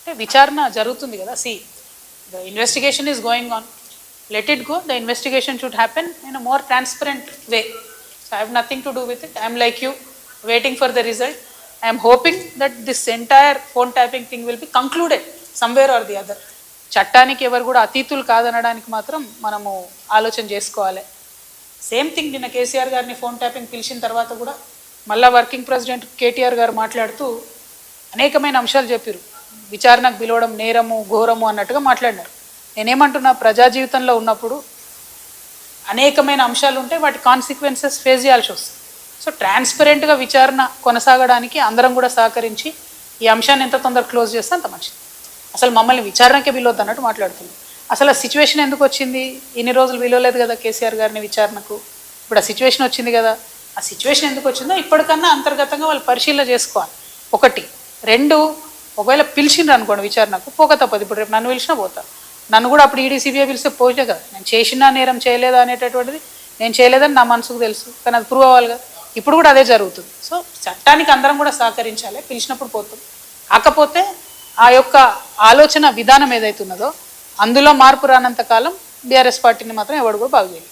అంటే విచారణ జరుగుతుంది కదా. The investigation is going on, let it go. The investigation should happen in a more transparent way. So I have nothing to do with it. I am like you, waiting for the result. I am hoping that this entire phone tapping thing will be concluded somewhere or the other. చట్టానికి ఎవరు కూడా అతీతులు కాదనడానికి మాత్రం మనము ఆలోచన చేసుకోవాలి. Same thing నిన్న కేసీఆర్ గారిని phone tapping పిలిచిన తర్వాత కూడా మళ్ళా వర్కింగ్ ప్రెసిడెంట్ కేటీఆర్ గారు మాట్లాడుతూ అనేకమైన అంశాలు చెప్పారు. విచారణకు పిలవడం నేరము ఘోరము అన్నట్టుగా మాట్లాడినారు. నేనేమంటున్నా, ప్రజా జీవితంలో ఉన్నప్పుడు అనేకమైన అంశాలు ఉంటే వాటి కాన్సిక్వెన్సెస్ ఫేస్ చేయాల్సి వస్తుంది. సో ట్రాన్స్పరెంట్గా విచారణ కొనసాగడానికి అందరం కూడా సహకరించి ఈ అంశాన్ని ఎంత తొందరగా క్లోజ్ చేస్తే అంత మంచిది. అసలు మమ్మల్ని విచారణకే పిలవద్దు అన్నట్టు మాట్లాడుతున్నాం. అసలు ఆ సిచ్యువేషన్ ఎందుకు వచ్చింది? ఇన్ని రోజులు పిలవలేదు కదా కేసీఆర్ గారిని విచారణకు, ఇప్పుడు ఆ సిచ్యువేషన్ వచ్చింది కదా. ఆ సిచ్యువేషన్ ఎందుకు వచ్చిందో ఇప్పటికన్నా అంతర్గతంగా వాళ్ళు పరిశీలన చేసుకోవాలి. ఒకటి. రెండు, ఒకవేళ పిలిచిండ్రు అనుకోండి విచారణకు, పోక తప్పదు. ఇప్పుడు రేపు నన్ను పిలిచినా పోతా. నన్ను కూడా అప్పుడు ఈడీ సిబిఐ పిలిస్తే పోతే కదా, నేను చేసినా నేరం చేయలేదా అనేటటువంటిది నేను చేయలేదని నా మనసుకు తెలుసు, కానీ అది ప్రూవ్ అవ్వాలి కదా. ఇప్పుడు కూడా అదే జరుగుతుంది. సో చట్టానికి అందరం కూడా సహకరించాలి, పిలిచినప్పుడు పోతాం. కాకపోతే ఆ యొక్క ఆలోచన విధానం ఏదైతున్నదో అందులో మార్పు రానంత కాలం బీఆర్ఎస్ పార్టీని మాత్రం ఎవడు కూడా బాగు చేయాలి.